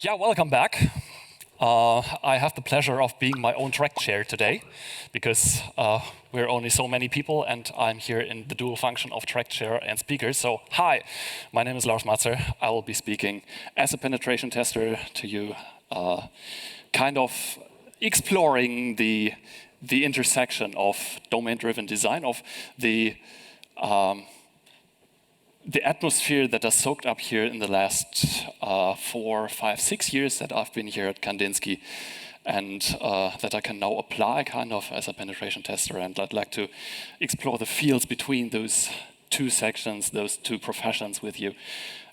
Yeah, welcome back. I have the pleasure of being my own track chair today because we're only so many people and I'm here in the dual function of track chair and speaker. So, hi, my name is Lars Matzer. I will be speaking as a penetration tester to you, kind of exploring the intersection of domain-driven design, of the atmosphere that is soaked up here in the last 4, 5, 6 years that I've been here at KanDDDinsky, and that I can now apply kind of as a penetration tester. And I'd like to explore the fields between those two sections, those two professions with you,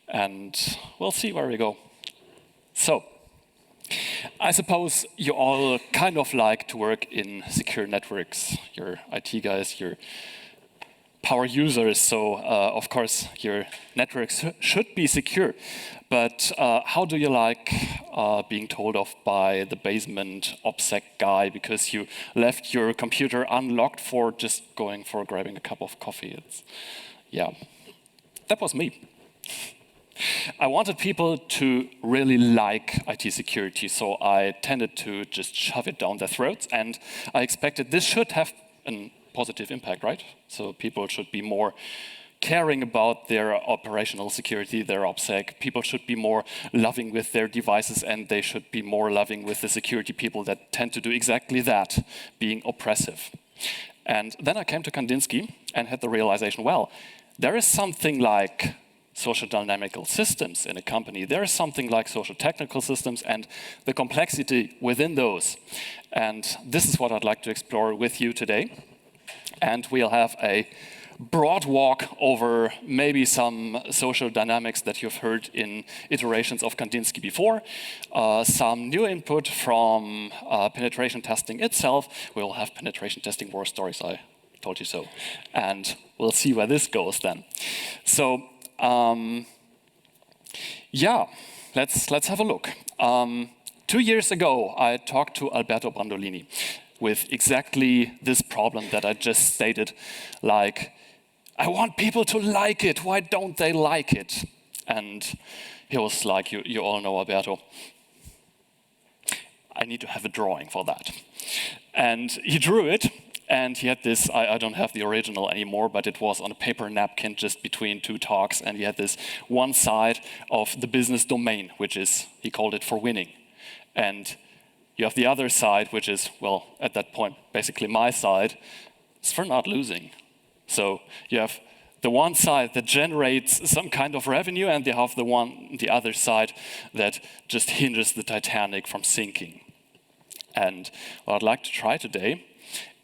and we'll see where we go. So, I suppose you all kind of like to work in secure networks. You're IT guys, you're power users, so of course your networks should be secure. But how do you like being told off by the basement OPSEC guy because you left your computer unlocked for just going for grabbing a cup of coffee? Yeah, that was me. I wanted people to really like IT security, so I tended to just shove it down their throats, and I expected this should have a positive impact, right? So people should be more caring about their operational security, their OPSEC. People should be more loving with their devices, and they should be more loving with the security people that tend to do exactly that, being oppressive. And then I came to KanDDDinsky and had the realization, well, there is something like sociodynamical systems in a company. There is something like sociotechnical systems and the complexity within those. And this is what I'd like to explore with you today. And we'll have a broad walk over maybe some social dynamics that you've heard in iterations of KanDDDinsky before, some new input from penetration testing itself. We'll have penetration testing war stories, I told you so. And we'll see where this goes then. So, yeah, let's have a look. 2 years ago, I talked to Alberto Brandolini with exactly this problem that I just stated, like, I want people to like it, why don't they like it? And he was like, you all know Alberto, I need to have a drawing for that. And he drew it, and he had this, I don't have the original anymore, but it was on a paper napkin just between two talks, and he had this one side of the business domain, which is, he called it for winning. And you have the other side, which is, well, at that point, basically my side, is for not losing. So you have the one side that generates some kind of revenue, and you have the other side that just hinders the Titanic from sinking. And what I'd like to try today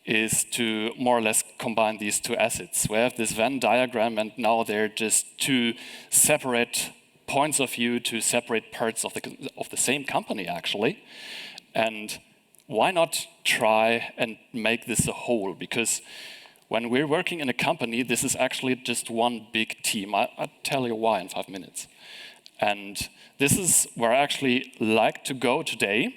is to more or less combine these two assets. We have this Venn diagram, and now they're just two separate points of view, two separate parts of the same company, actually. And why not try and make this a whole? Because when we're working in a company, this is actually just one big team. I'll tell you why in 5 minutes. And this is where I actually like to go today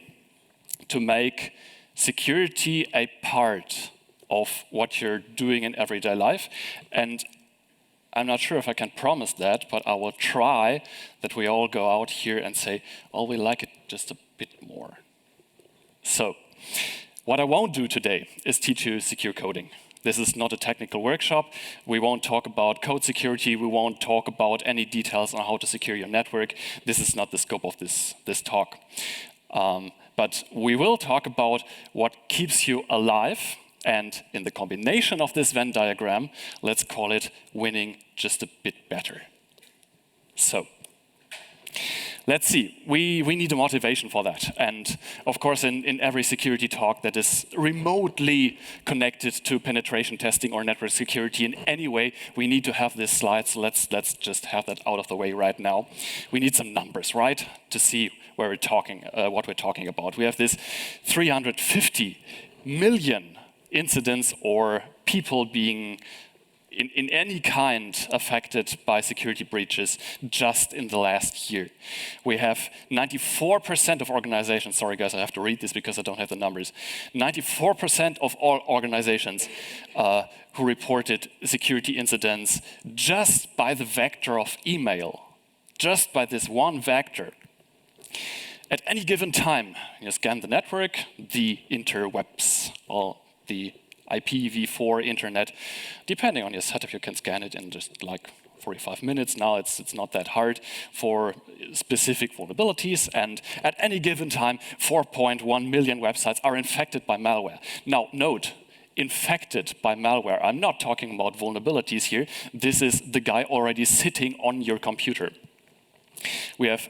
to make security a part of what you're doing in everyday life. And I'm not sure if I can promise that, but I will try that we all go out here and say, oh, we like it just a bit more. So, what I won't do today is teach you secure coding. This is not a technical workshop. We won't talk about code security. We won't talk about any details on how to secure your network. This is not the scope of this talk. But we will talk about what keeps you alive, and in the combination of this Venn diagram, let's call it winning just a bit better. So, let's see, we need a motivation for that. And of course, in every security talk that is remotely connected to penetration testing or network security in any way, we need to have this slide. So let's just have that out of the way right now. We need some numbers, right, to see where we're talking, what we're talking about. We have this 350 million incidents or people being in any kind affected by security breaches just in the last year. We have 94% of organizations, sorry guys, I have to read this because I don't have the numbers, 94% of all organizations who reported security incidents just by the vector of email, just by this one vector. At any given time, you scan the network, the interwebs, or the IPv4 internet. Depending on your setup, you can scan it in just like 45 minutes. Now it's not that hard for specific vulnerabilities. And at any given time, 4.1 million websites are infected by malware. Now, note, infected by malware. I'm not talking about vulnerabilities here. This is the guy already sitting on your computer. We have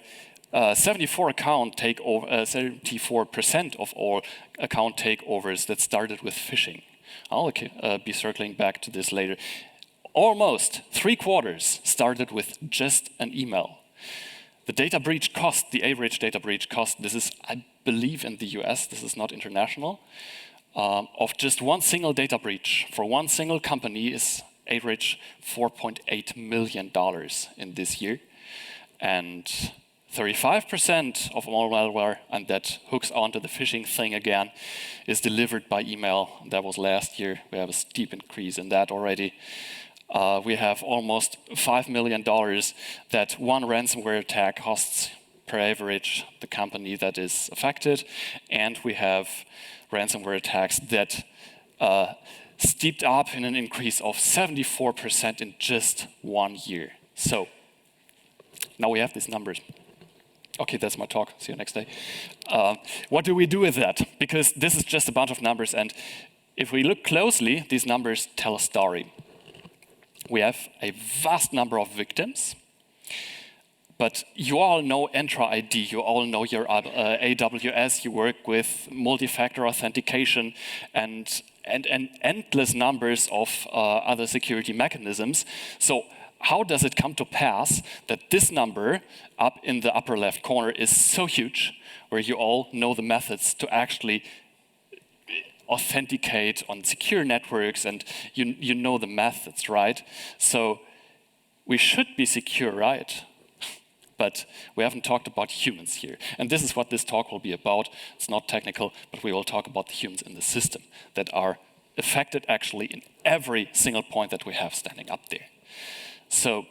74% of all account takeovers that started with phishing. I'll be circling back to this later. Almost 3/4 started with just an email. The data breach cost, the average data breach cost, this is, I believe, in the US, this is not international, of just one single data breach for one single company is average $4.8 million in this year. And 35% of all malware, and that hooks onto the phishing thing again, is delivered by email. That was last year. We have a steep increase in that already. We have almost $5 million that one ransomware attack costs per average the company that is affected. And we have ransomware attacks that steeped up in an increase of 74% in just 1 year. So now we have these numbers. Okay, that's my talk. See you next day. What do we do with that? Because this is just a bunch of numbers, and if we look closely, these numbers tell a story. We have a vast number of victims, but you all know Entra ID, you all know your AWS, you work with multi-factor authentication and endless numbers of other security mechanisms. So how does it come to pass that this number up in the upper left corner is so huge, where you all know the methods to actually authenticate on secure networks, and you know the methods, right? So we should be secure, right? But we haven't talked about humans here. And this is what this talk will be about. It's not technical, but we will talk about the humans in the system that are affected actually in every single point that we have standing up there. So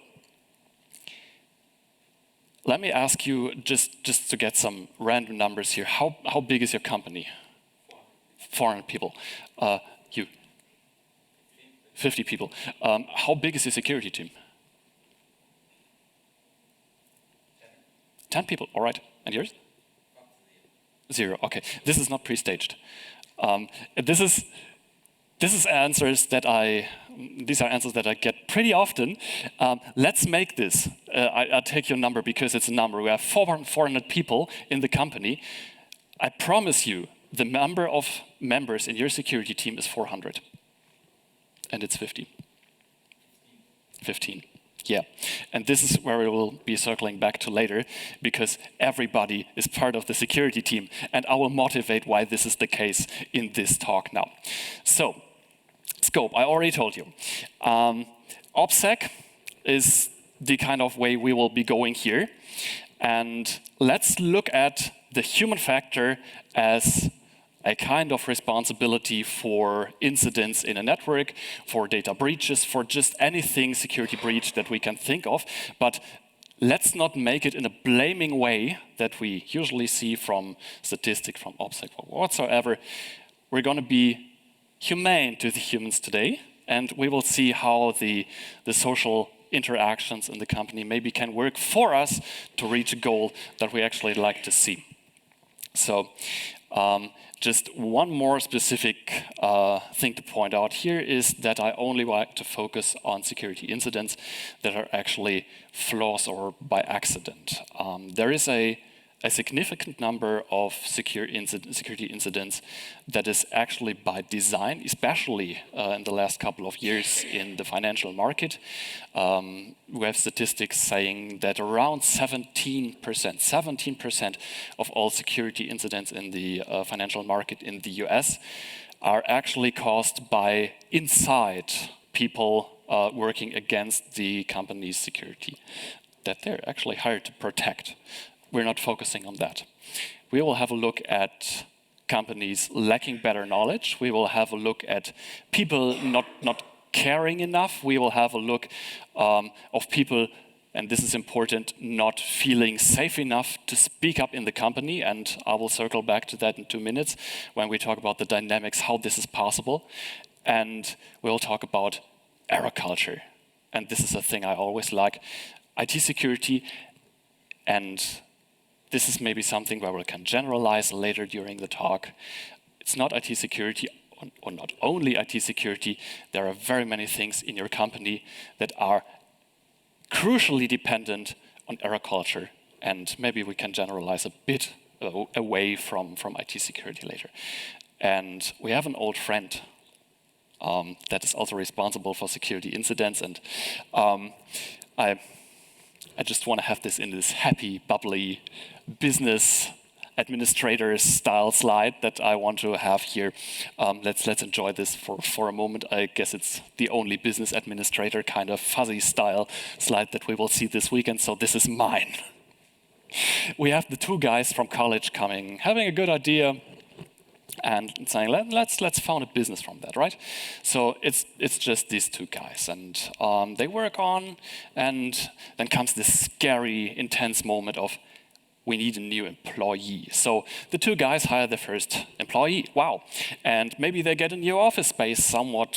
let me ask you, just to get some random numbers here, how big is your company? 400 people. You? 50 people. How big is your security team? 10 people, all right. And yours? 0, okay. This is not pre-staged. These are answers that I get pretty often. Let's make this. I'll take your number because it's a number. We have 400 people in the company. I promise you, the number of members in your security team is 400. And it's 50. 15. Yeah. And this is where we will be circling back to later, because everybody is part of the security team. And I will motivate why this is the case in this talk now. So, scope, I already told you. OPSEC is the kind of way we will be going here. And let's look at the human factor as a kind of responsibility for incidents in a network, for data breaches, for just anything security breach that we can think of. But let's not make it in a blaming way that we usually see from statistics, from OPSEC, or whatsoever. We're going to be humane to the humans today, and we will see how the social interactions in the company maybe can work for us to reach a goal that we actually like to see. So just one more specific thing to point out here is that I only like to focus on security incidents that are actually flaws or by accident. There is a significant number of security incidents that is actually by design, especially in the last couple of years in the financial market. We have statistics saying that around 17% of all security incidents in the financial market in the US are actually caused by inside people working against the company's security that they're actually hired to protect. We're not focusing on that. We will have a look at companies lacking better knowledge. We will have a look at people not caring enough. We will have a look of people and this is important, not feeling safe enough to speak up in the company, and I will circle back to that in 2 minutes when we talk about the dynamics, how this is possible. And we'll talk about error culture. And this is a thing I always like. IT security, and this is maybe something where we can generalize later during the talk. It's not IT security, or not only IT security. There are very many things in your company that are crucially dependent on error culture, and maybe we can generalize a bit away from IT security later. And we have an old friend that is also responsible for security incidents, and I just want to have this in this happy, bubbly business administrator style slide that I want to have here. Let's enjoy this for a moment. I guess it's the only business administrator kind of fuzzy style slide that we will see this weekend, so this is mine. We have the 2 guys from college coming, having a good idea, and saying, let's found a business from that, right? So it's just these 2 guys, and they work on, and then comes this scary, intense moment of, we need a new employee. So the 2 guys hire their first employee, wow. And maybe they get a new office space somewhat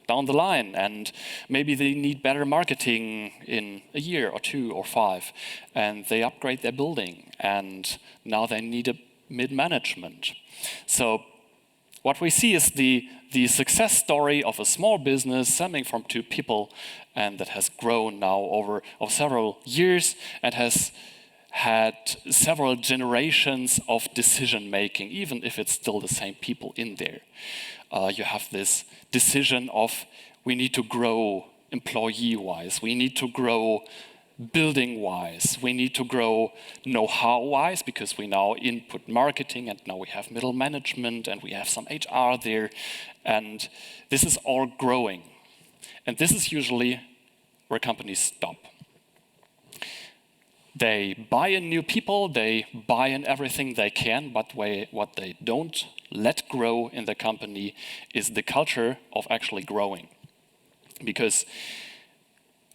down the line, and maybe they need better marketing in a year or 2 or 5, and they upgrade their building, and now they need a mid-management. So what we see is the success story of a small business stemming from 2 people, and that has grown now over several years and has had several generations of decision making, even if it's still the same people in there. You have this decision of, we need to grow employee-wise, we need to grow building-wise, we need to grow know-how-wise, because we now input marketing, and now we have middle management, and we have some HR there, and this is all growing. And this is usually where companies stop. They buy in new people, they buy in everything they can, but what they don't let grow in the company is the culture of actually growing. Because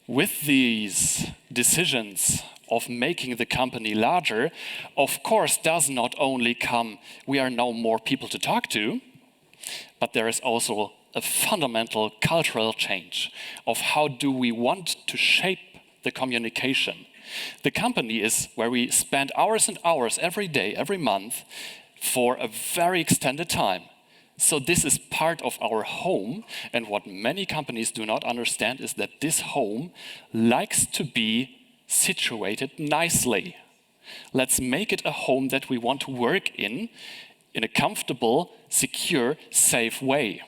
with these decisions of making the company larger, of course, does not only come, we are now more people to talk to, but there is also a fundamental cultural change of how do we want to shape the communication. The company is where we spend hours and hours every day, every month, for a very extended time. So this is part of our home, and what many companies do not understand is that this home likes to be situated nicely. Let's make it a home that we want to work in a comfortable, secure, safe way.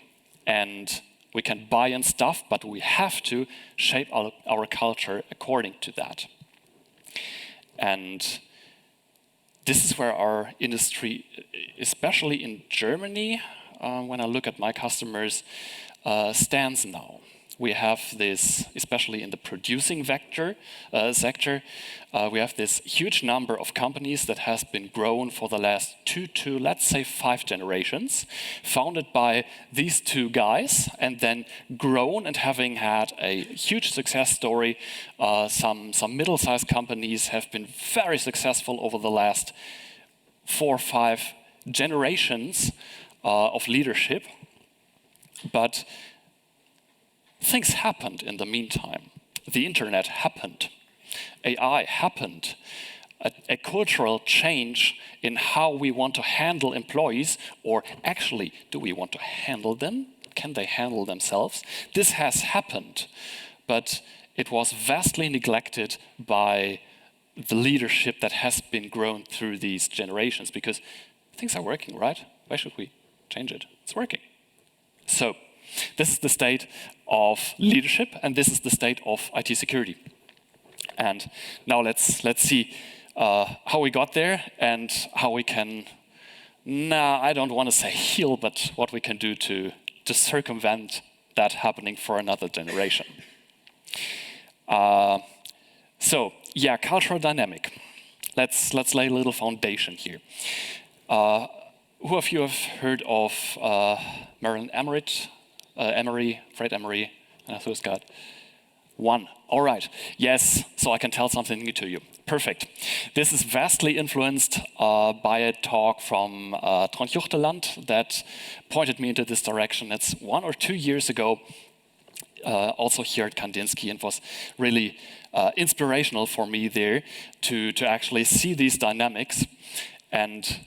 And we can buy in stuff, but we have to shape our culture according to that. And this is where our industry, especially in Germany, when I look at my customers, stands now. We have this, especially in the producing sector, we have this huge number of companies that has been grown for the last 2 to, let's say, 5 generations, founded by these 2 guys, and then grown and having had a huge success story. Some middle-sized companies have been very successful over the last 4 or 5 generations of leadership, but things happened in the meantime. The internet happened. AI happened. A cultural change in how we want to handle employees, or actually, do we want to handle them? Can they handle themselves? This has happened, but it was vastly neglected by the leadership that has been grown through these generations, because things are working, right? Why should we change it? It's working. So, this is the state of leadership, and this is the state of IT security. And now let's see how we got there and how we can, I don't want to say heal, but what we can do to circumvent that happening for another generation. Cultural dynamic. Let's lay a little foundation here. Who of you have heard of Fred Emery, and who's got? 1. All right. Yes, so I can tell something new to you. Perfect. This is vastly influenced by a talk from Trond Juchteland that pointed me into this direction. It's 1 or 2 years ago, also here at KanDDDinsky, and was really inspirational for me there to actually see these dynamics. And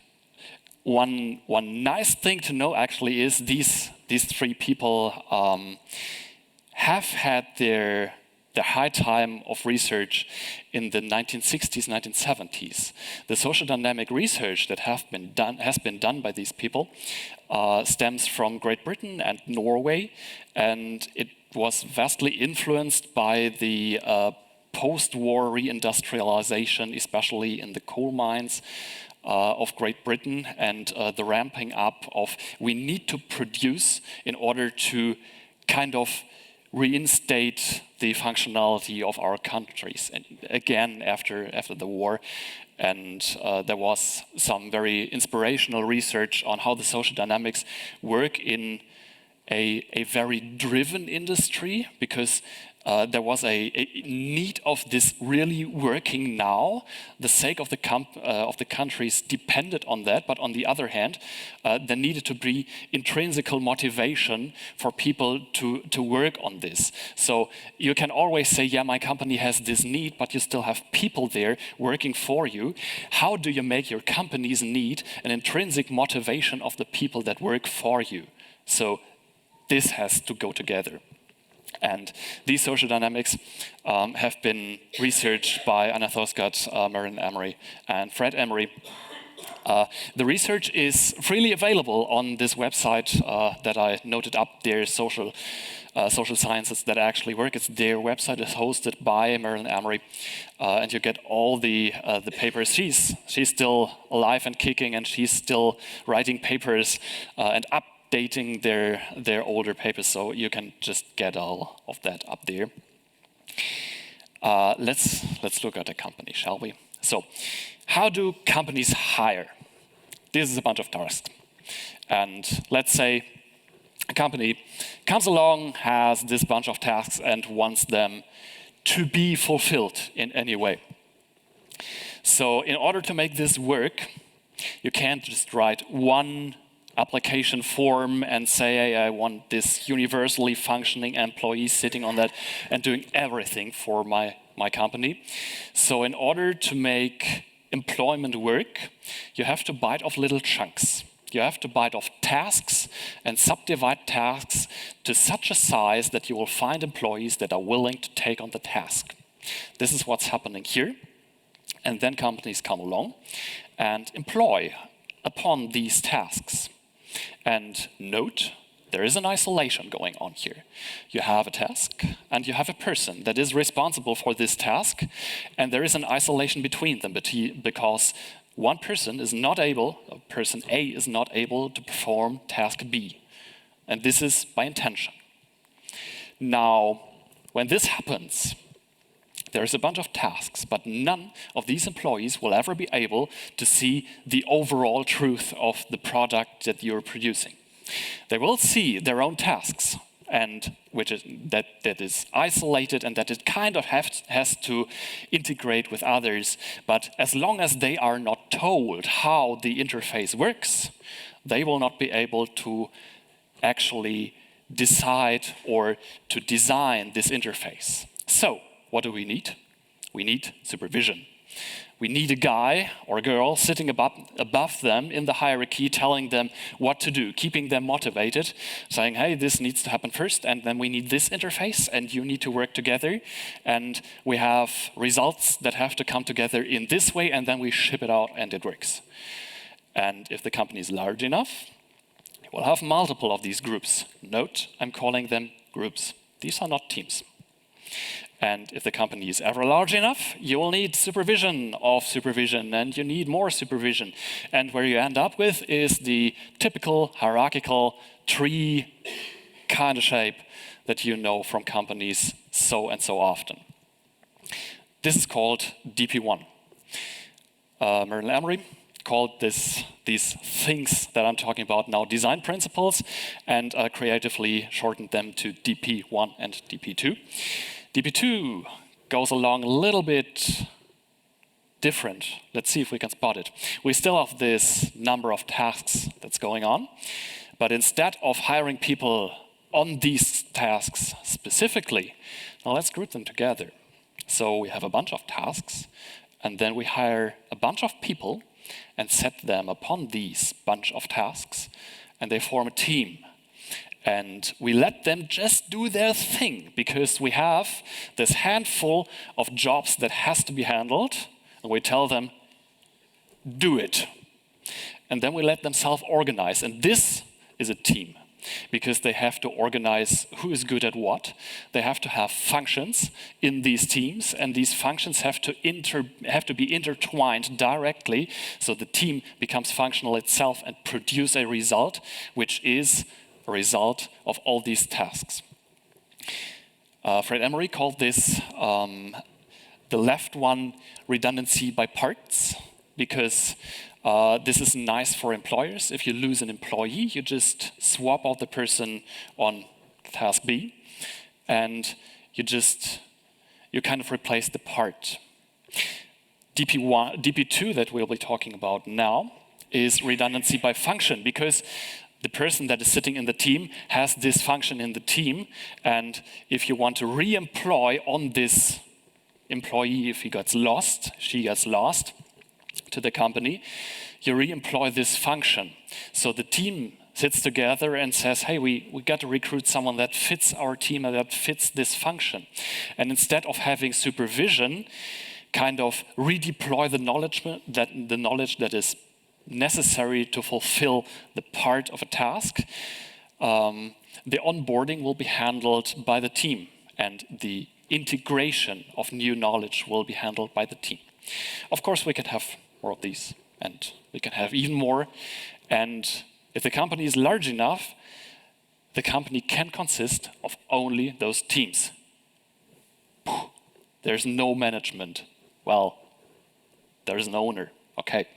one nice thing to know actually is these 3 people have had their high time of research in the 1960s, 1970s. The social dynamic research that has been done by these people stems from Great Britain and Norway, and it was vastly influenced by the post-war reindustrialization, especially in the coal mines of Great Britain, and the ramping up of we need to produce in order to kind of reinstate the functionality of our countries, and again after the war. And there was some very inspirational research on how the social dynamics work in a very driven industry, because there was a need of this really working now. The sake of the countries depended on that, but on the other hand, there needed to be intrinsic motivation for people to work on this. So you can always say, yeah, my company has this need, but you still have people there working for you. How do you make your company's need an intrinsic motivation of the people that work for you? So this has to go together. And these social dynamics have been researched by Anna Thosgard, Marilyn Emery, and Fred Emery. The research is freely available on this website that I noted up there, social sciences that actually work. It's their website is hosted by Marilyn Emery, and you get all the papers. She's still alive and kicking, and she's still writing papers and updating their older papers, so you can just get all of that up there. Let's look at a company, shall we? So, how do companies hire? This is a bunch of tasks, and let's say a company comes along, has this bunch of tasks, and wants them to be fulfilled in any way. So, in order to make this work, you can't just write one application form and say, hey, I want this universally functioning employee sitting on that and doing everything for my company. So in order to make employment work, you have to bite off little chunks. You have to bite off tasks and subdivide tasks to such a size that you will find employees that are willing to take on the task. This is what's happening here. And then companies come along and employ upon these tasks. And note, there is an isolation going on here. You have a task, and you have a person that is responsible for this task, and there is an isolation between them because one person is not able, person A is not able to perform task B. And this is by intention. Now, when this happens, there's a bunch of tasks, but none of these employees will ever be able to see the overall truth of the product that you're producing. They will see their own tasks, and that is isolated and that it kind of has to integrate with others. But as long as they are not told how the interface works, they will not be able to actually decide or to design this interface. So, what do we need? We need supervision. We need a guy or a girl sitting above them in the hierarchy, telling them what to do, keeping them motivated, saying, hey, this needs to happen first, and then we need this interface, and you need to work together, and we have results that have to come together in this way, and then we ship it out, and it works. And if the company is large enough, it will have multiple of these groups. Note, I'm calling them groups. These are not teams. And if the company is ever large enough, you will need supervision of supervision, and you need more supervision. And where you end up with is the typical hierarchical tree kind of shape that you know from companies so and so often. This is called DP1. Marilyn Emery called these things that I'm talking about now design principles, and creatively shortened them to DP1 and DP2. DP2 goes along a little bit different. Let's see if we can spot it. We still have this number of tasks that's going on, but instead of hiring people on these tasks specifically, now let's group them together. So we have a bunch of tasks, and then we hire a bunch of people and set them upon these bunch of tasks, and they form a team. And we let them just do their thing, because we have this handful of jobs that has to be handled, and we tell them, do it. And then we let them self-organize, and this is a team, because they have to organize who is good at what. They have to have functions in these teams, and these functions have to be intertwined directly, so the team becomes functional itself and produce a result, which is a result of all these tasks. Fred Emery called this the left one redundancy by parts, because this is nice for employers. If you lose an employee, you just swap out the person on task B, and you kind of replace the part. DP2 that we'll be talking about now is redundancy by function, because the person that is sitting in the team has this function in the team, and if you want to re-employ on this employee, if he gets lost, she gets lost to the company, you re-employ this function. So the team sits together and says, hey, we got to recruit someone that fits our team and that fits this function. And instead of having supervision, kind of redeploy the knowledge that is necessary to fulfill the part of a task. The onboarding will be handled by the team, and the integration of new knowledge will be handled by the team. Of course, we can have more of these, and we can have even more. And if the company is large enough, the company can consist of only those teams. There's no management. Well, there's an owner, okay,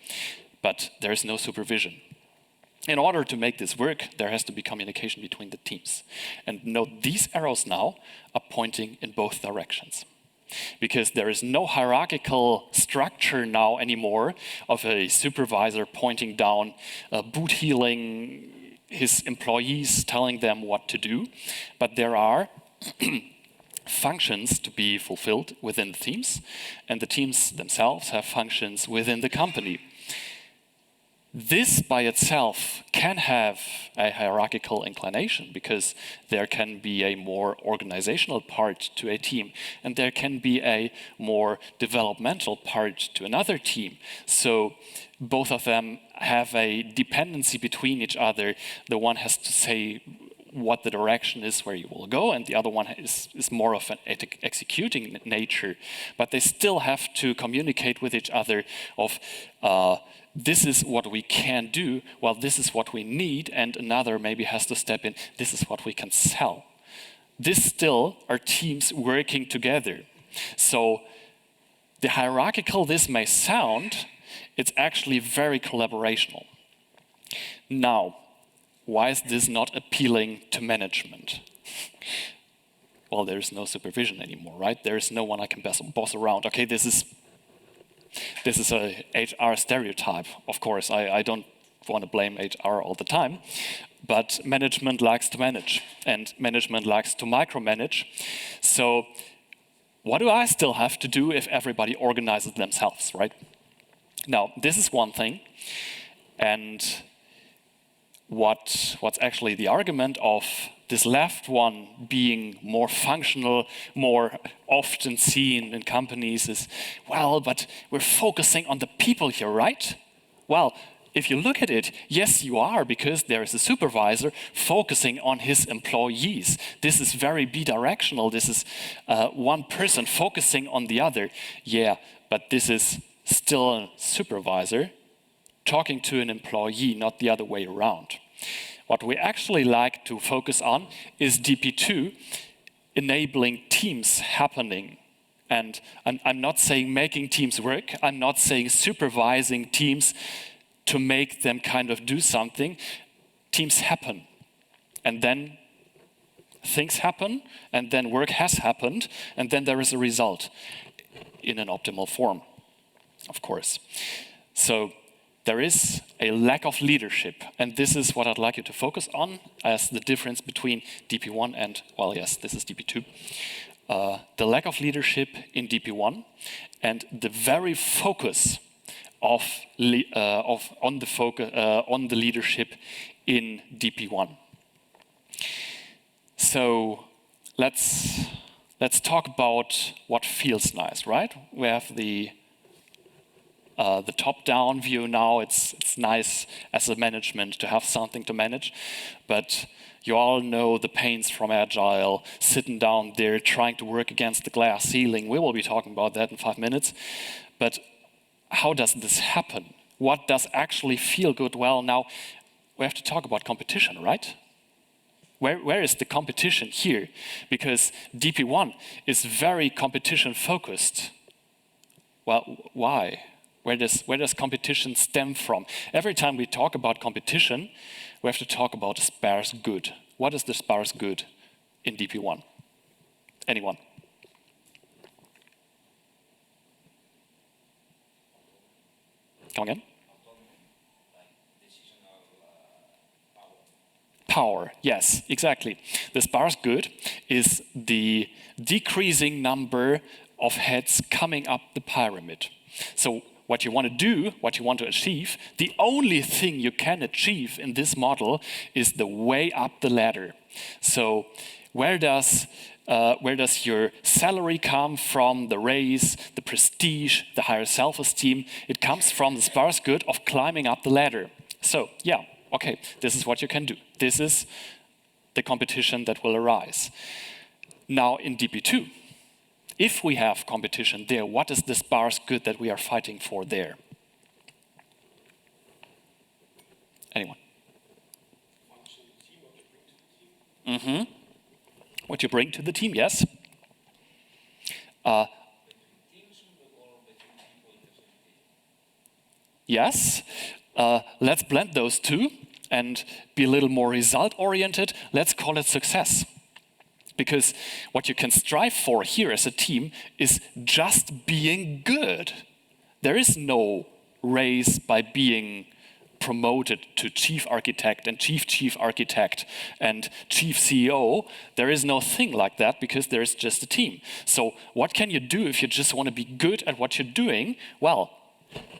but there's no supervision. In order to make this work, there has to be communication between the teams. And note, these arrows now are pointing in both directions, because there is no hierarchical structure now anymore of a supervisor pointing down, boot healing his employees, telling them what to do, but there are functions to be fulfilled within the teams, and the teams themselves have functions within the company. This by itself can have a hierarchical inclination, because there can be a more organizational part to a team, and there can be a more developmental part to another team. So both of them have a dependency between each other. The one has to say what the direction is where you will go, and the other one is more of an executing nature. But they still have to communicate with each other of this is what we can do, well, this is what we need, and another maybe has to step in, this is what we can sell. This still are teams working together. So the hierarchical this may sound, it's actually very collaborational. Now, why is this not appealing to management? Well, there's no supervision anymore, right? There's no one I can boss around. Okay, this is a HR stereotype, of course. I don't want to blame HR all the time, but management likes to manage, and management likes to micromanage. So what do I still have to do if everybody organizes themselves, right? Now, this is one thing, and what's actually the argument of this left one being more functional, more often seen in companies is, well, but we're focusing on the people here, right? Well, if you look at it, yes, you are, because there is a supervisor focusing on his employees. This is very bidirectional. This is one person focusing on the other. Yeah, but this is still a supervisor talking to an employee, not the other way around. What we actually like to focus on is DP2, enabling teams happening. And I'm not saying making teams work, I'm not saying supervising teams to make them kind of do something. Teams happen. And then things happen, and then work has happened, and then there is a result in an optimal form, of course. So there is a lack of leadership, and this is what I'd like you to focus on as the difference between DP1 and, well, yes, this is DP2. The lack of leadership in DP1 and the very focus on the leadership in DP1. So let's talk about what feels nice, right? We have the top-down view now. It's nice as a management to have something to manage, but you all know the pains from Agile, sitting down there trying to work against the glass ceiling. We will be talking about that in 5 minutes. But how does this happen? What does actually feel good? Well, now we have to talk about competition, right? Where is the competition here? Because DP1 is very competition focused. Well, why? Where does competition stem from? Every time we talk about competition, we have to talk about the sparse good. What is the sparse good in DP1? Anyone? Come again? Power, yes, exactly. The sparse good is the decreasing number of heads coming up the pyramid. So what you want to do, what you want to achieve, the only thing you can achieve in this model is the way up the ladder. So where does your salary come from, the raise, the prestige, the higher self-esteem? It comes from the sparse good of climbing up the ladder. So yeah, okay, this is what you can do. This is the competition that will arise. Now in DP2, if we have competition there, what is the sparse good that we are fighting for there? Anyone? Mm-hmm. What you bring to the team, yes. Yes. Let's blend those two and be a little more result-oriented. Let's call it success. Because what you can strive for here as a team is just being good. There is no raise by being promoted to chief architect and chief architect and chief CEO. There is no thing like that because there is just a team. So what can you do if you just want to be good at what you're doing? Well,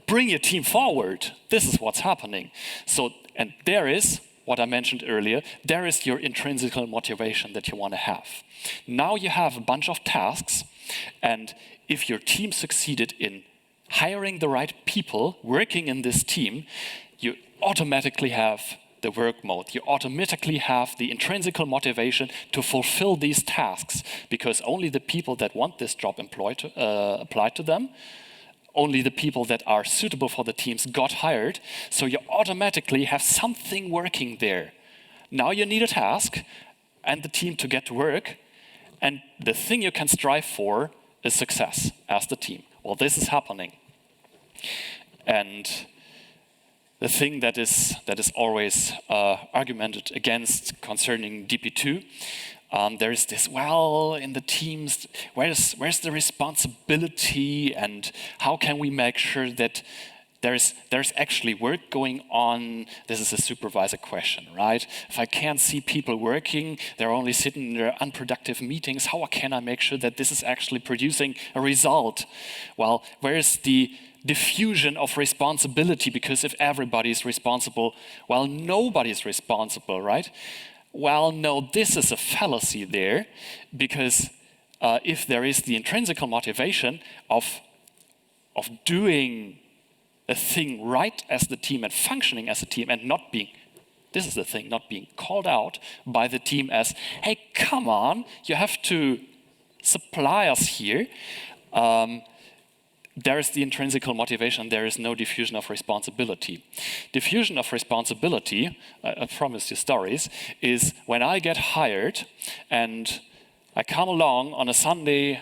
bring your team forward. This is what's happening. So, and there is what I mentioned earlier, there is your intrinsic motivation that you want to have. Now you have a bunch of tasks, and if your team succeeded in hiring the right people working in this team, you automatically have the work mode. You automatically have the intrinsic motivation to fulfill these tasks, because only the people that want this job applied to them. Only the people that are suitable for the teams got hired, so you automatically have something working there. Now you need a task and the team to get to work, and the thing you can strive for is success as the team. Well, this is happening. And the thing that is always argumented against concerning DP2, there is this, well, in the teams, where's the responsibility, and how can we make sure that there's actually work going on? This is a supervisor question, right? If I can't see people working, they're only sitting in their unproductive meetings, how can I make sure that this is actually producing a result? Well, where is the diffusion of responsibility? Because if everybody's responsible, well, nobody's responsible, right? Well, no, this is a fallacy there, because if there is the intrinsic motivation of doing a thing right as the team and functioning as a team and not being, this is the thing, not being called out by the team as, hey, come on, you have to supply us here. There is the intrinsic motivation, there is no diffusion of responsibility. Diffusion of responsibility, I promise you stories, is when I get hired and I come along on a sunny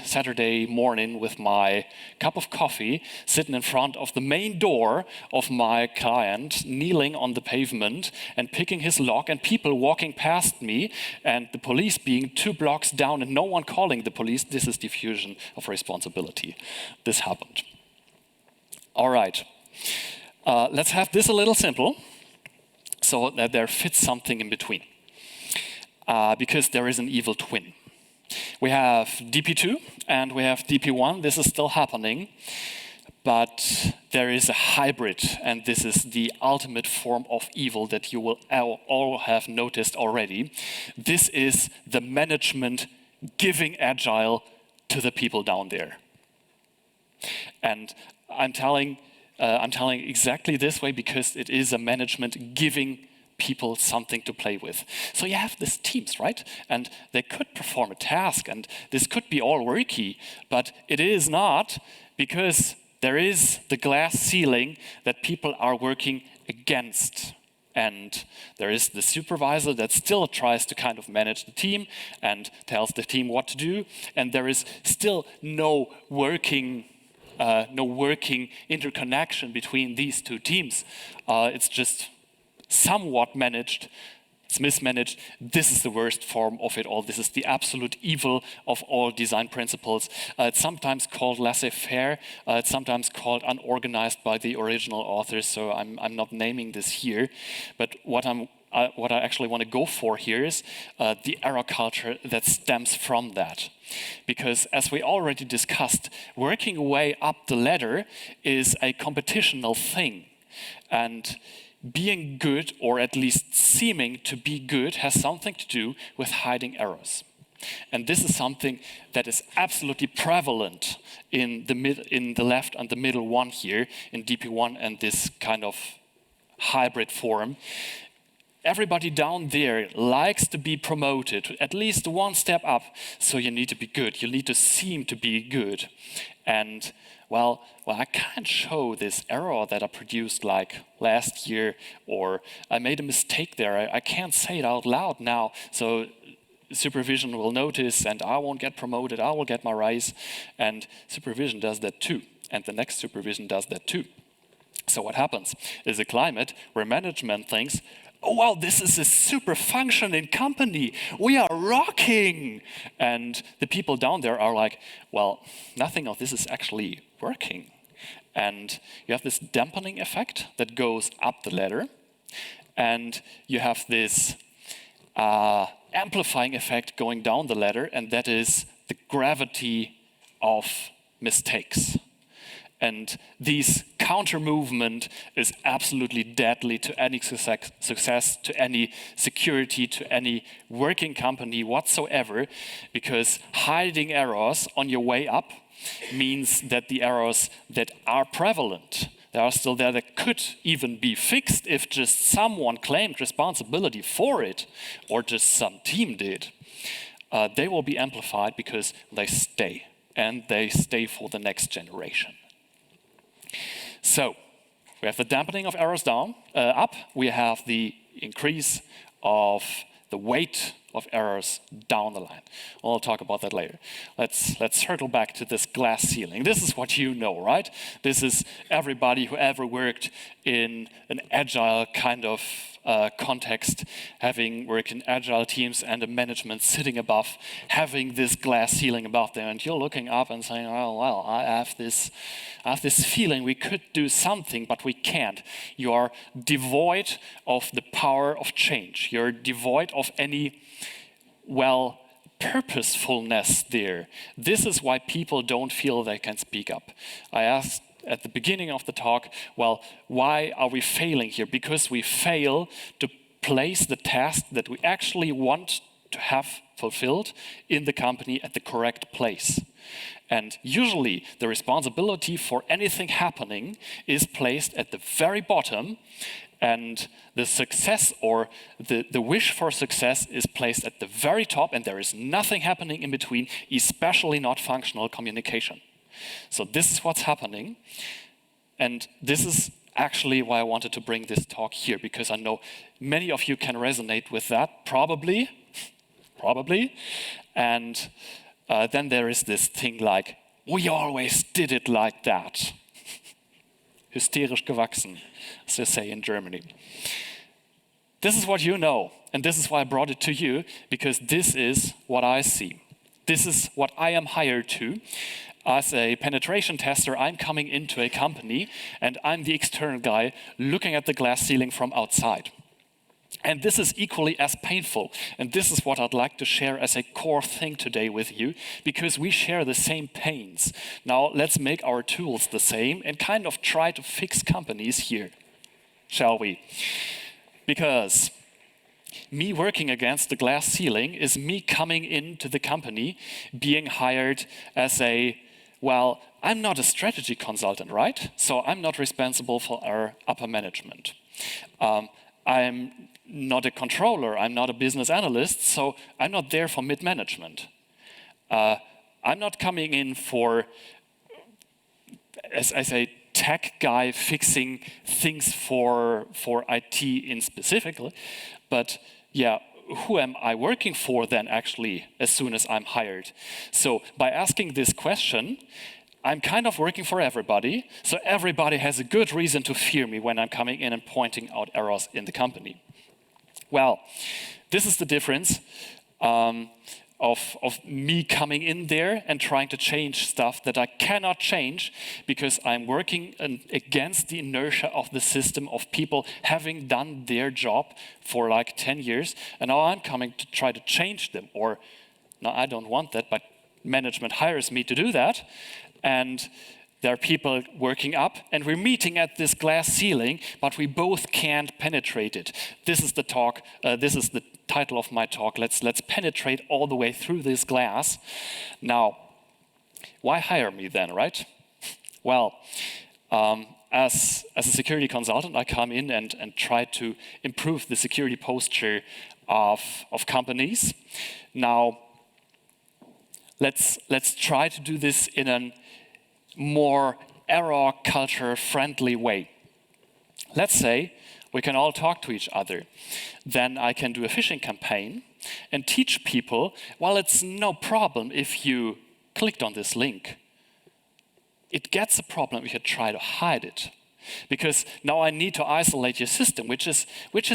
Saturday morning with my cup of coffee, sitting in front of the main door of my client, kneeling on the pavement and picking his lock, and people walking past me, and the police being 2 blocks down and no one calling the police. This is diffusion of responsibility. This happened. All right. Let's have this a little simple so that there fits something in between. Because there is an evil twin. We have DP2 and we have DP1. This is still happening, but there is a hybrid, and this is the ultimate form of evil that you will all have noticed already. This is the management giving agile to the people down there. And I'm telling exactly this way because it is a management giving people something to play with. So you have these teams, right? And they could perform a task, and this could be all worky, but it is not, because there is the glass ceiling that people are working against. And there is the supervisor that still tries to kind of manage the team and tells the team what to do, and there is still no working interconnection between these two teams. It's just somewhat managed, it's mismanaged. This is the worst form of it all. This is the absolute evil of all design principles. It's sometimes called laissez-faire. It's sometimes called unorganized by the original authors, so I'm not naming this here. But what I actually want to go for here is the error culture that stems from that. Because as we already discussed, working way up the ladder is a competitional thing. And being good, or at least seeming to be good, has something to do with hiding errors. And this is something that is absolutely prevalent in the left and the middle one here, in DP1 and this kind of hybrid form. Everybody down there likes to be promoted, at least one step up, so you need to be good. You need to seem to be good. And well, I can't show this error that I produced like last year, or I made a mistake there. I can't say it out loud now, so supervision will notice and I won't get promoted, I will get my rise. And supervision does that too, and the next supervision does that too. So what happens is a climate where management thinks, oh wow, this is a super functioning company, we are rocking. And the people down there are like, well, nothing of this is actually working. And you have this dampening effect that goes up the ladder, and you have this amplifying effect going down the ladder, and that is the gravity of mistakes. And this counter movement is absolutely deadly to any success, to any security, to any working company whatsoever, because hiding errors on your way up means that the errors that are prevalent, that are still there, that could even be fixed if just someone claimed responsibility for it, or just some team did, they will be amplified because they stay, and they stay for the next generation. So we have the dampening of errors up. We have the increase of the weight of errors down the line. We'll talk about that later. Let's circle back to this glass ceiling. This is what you know, right? This is everybody who ever worked in an agile kind of context, having worked in agile teams and the management sitting above, having this glass ceiling above them, and you're looking up and saying, oh, well, I have this feeling we could do something, but we can't. You are devoid of the power of change. You're devoid of any, well, purposefulness there. This is why people don't feel they can speak up. I asked at the beginning of the talk, well, why are we failing here? Because we fail to place the task that we actually want to have fulfilled in the company at the correct place. And usually the responsibility for anything happening is placed at the very bottom, and the success or the wish for success is placed at the very top, and there is nothing happening in between, especially not functional communication. So this is what's happening, and this is actually why I wanted to bring this talk here, because I know many of you can resonate with that, probably. Probably. And then there is this thing like, we always did it like that. Hysterisch gewachsen, as they say in Germany. This is what you know, and this is why I brought it to you, because this is what I see. This is what I am hired to. As a penetration tester, I'm coming into a company, and I'm the external guy looking at the glass ceiling from outside. And this is equally as painful, and this is what I'd like to share as a core thing today with you, because we share the same pains. Now, let's make our tools the same and kind of try to fix companies here, shall we? Because me working against the glass ceiling is me coming into the company, being hired as well, I'm not a strategy consultant, right? So I'm not responsible for our upper management. I'm not a controller, I'm not a business analyst, so I'm not there for mid-management. I'm not coming in for, as a tech guy fixing things for IT in specifically, but yeah, who am I working for then actually as soon as I'm hired? So by asking this question, I'm kind of working for everybody, so everybody has a good reason to fear me when I'm coming in and pointing out errors in the company. Well, this is the difference of me coming in there and trying to change stuff that I cannot change because I'm working against the inertia of the system of people having done their job for like 10 years, and now I'm coming to try to change them. Or, no, I don't want that, but management hires me to do that, and there are people working up, and we're meeting at this glass ceiling, but we both can't penetrate it. This is the talk. This is the title of my talk. Let's penetrate all the way through this glass. Now, why hire me then, right? Well, as a security consultant, I come in and try to improve the security posture of companies. Now, let's try to do this in a more error culture friendly way. Let's say we can all talk to each other. Then I can do a phishing campaign and teach people, well, it's no problem if you clicked on this link. It gets a problem if you try to hide it. Because now I need to isolate your system, which is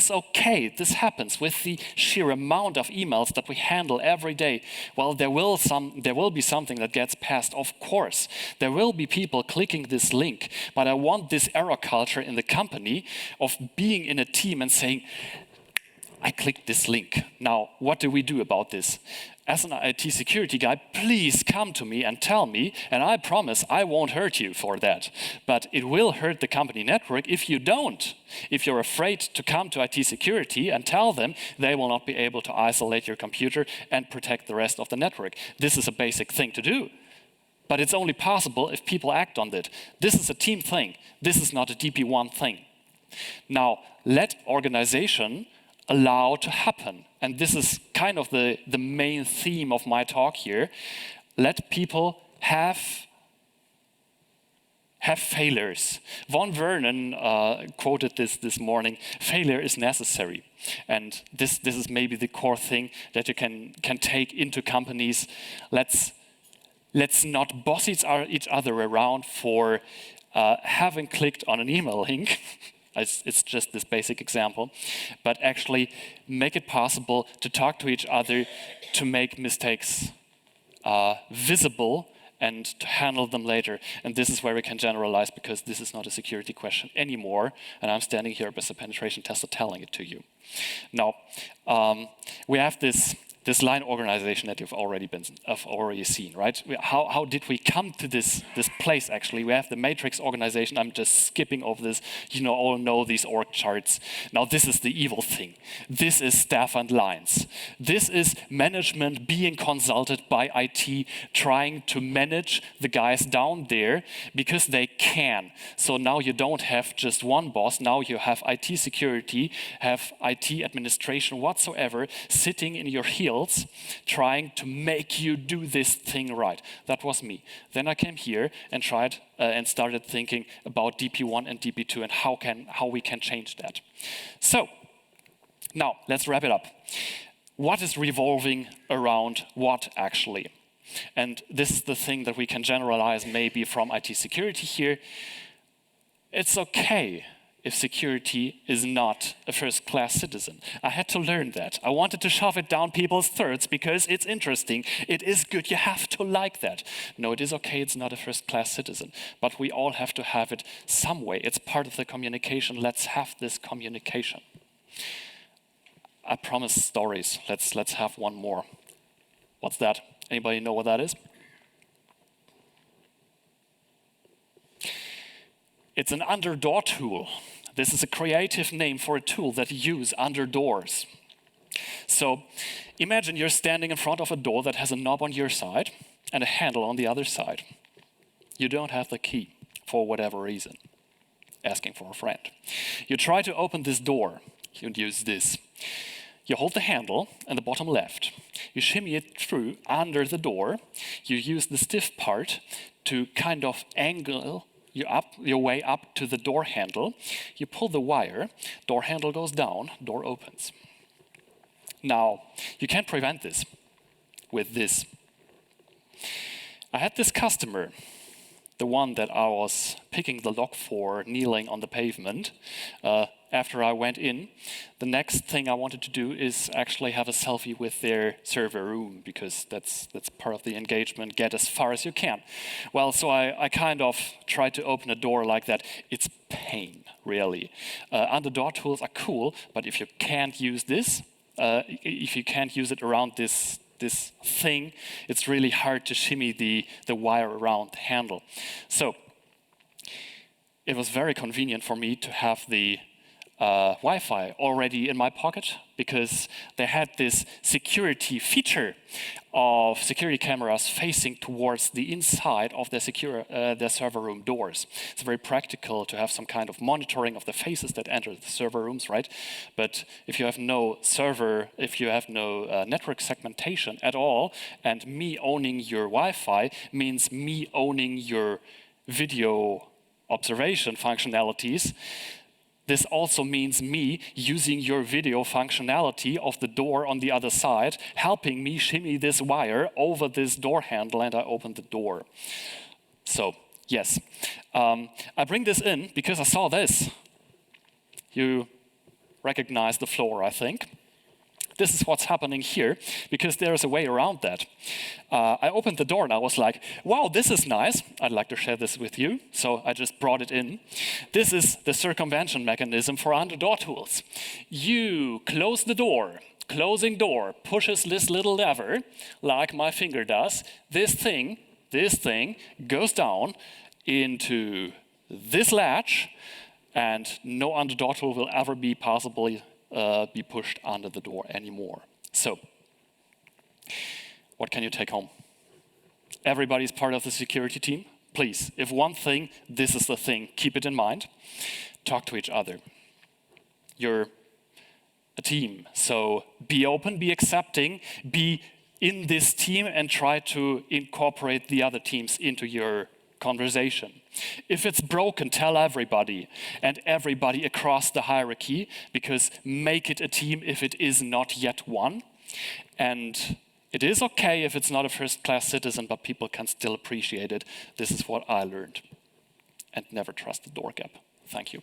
okay. This happens with the sheer amount of emails that we handle every day. Well, there will be something that gets passed, of course. There will be people clicking this link, but I want this error culture in the company of being in a team and saying, I clicked this link. Now, what do we do about this? As an IT security guy, please come to me and tell me, and I promise I won't hurt you for that. But it will hurt the company network if you don't. If you're afraid to come to IT security and tell them, they will not be able to isolate your computer and protect the rest of the network. This is a basic thing to do. But it's only possible if people act on it. This is a team thing. This is not a DP1 thing. Now, let organization allow to happen. And this is kind of the main theme of my talk here. Let people have failures. Von Vernon quoted this morning, failure is necessary. And this is maybe the core thing that you can take into companies. Let's not boss each other around for having clicked on an email link. It's just this basic example, but actually make it possible to talk to each other, to make mistakes visible and to handle them later. And this is where we can generalize, because this is not a security question anymore, and I'm standing here as a penetration tester telling it to you. Now, we have this line organization that you've already seen, right? How did we come to this place, actually? We have the matrix organization. I'm just skipping over this. You all know these org charts. Now, this is the evil thing. This is staff and lines. This is management being consulted by IT, trying to manage the guys down there because they can. So now you don't have just one boss. Now you have IT security, have IT administration whatsoever, sitting in your heels, trying to make you do this thing right. That was me. Then I came here and tried and started thinking about DP1 and DP2 and how we can change that. So now let's wrap it up. what is revolving around what actually? And this is the thing that we can generalize maybe from IT security here. It's okay if security is not a first-class citizen. I had to learn that. I wanted to shove it down people's throats because it's interesting. It is good. You have to like that. No, it is okay. It's not a first-class citizen. But we all have to have it some way. It's part of the communication. Let's have this communication. I promise stories. Let's have one more. What's that? Anybody know what that is? It's an under-door tool. This is a creative name for a tool that you use under doors. So imagine you're standing in front of a door that has a knob on your side and a handle on the other side. You don't have the key for whatever reason. Asking for a friend. You try to open this door. You use this. You hold the handle in the bottom left. You shimmy it through under the door. You use the stiff part to kind of angle your way up to the door handle. You pull the wire, door handle goes down, door opens. Now, you can't prevent this with this. I had this customer, the one that I was picking the lock for, kneeling on the pavement. After I went in, the next thing I wanted to do is actually have a selfie with their server room, because that's part of the engagement, get as far as you can. Well, so I kind of tried to open a door like that. It's pain, really. Under-door tools are cool, but if you can't use this, if you can't use it around this thing, it's really hard to shimmy the wire around the handle. So it was very convenient for me to have the Wi-Fi already in my pocket, because they had this security feature of security cameras facing towards the inside of their server room doors. It's very practical to have some kind of monitoring of the faces that enter the server rooms, right? But if you have no server, if you have no network segmentation at all, and me owning your Wi-Fi means me owning your video observation functionalities, this also means me using your video functionality of the door on the other side, helping me shimmy this wire over this door handle, and I open the door. So, yes. I bring this in because I saw this. You recognize the floor, I think. This is what's happening here, because there is a way around that. I opened the door and I was like, wow, this is nice. I'd like to share this with you. So I just brought it in. This is the circumvention mechanism for under-door tools. You close the door. Closing door pushes this little lever, like my finger does. This thing goes down into this latch, and no under-door tool will ever be possibly be pushed under the door anymore. So, what can you take home? Everybody's part of the security team. Please, if one thing, this is the thing. Keep it in mind. Talk to each other. You're a team, so be open, be accepting, be in this team, and try to incorporate the other teams into your conversation. If it's broken, tell everybody, and everybody across the hierarchy, because make it a team if it is not yet one. And it is okay if it's not a first-class citizen, but people can still appreciate it. This is what I learned. And never trust the door gap. Thank you.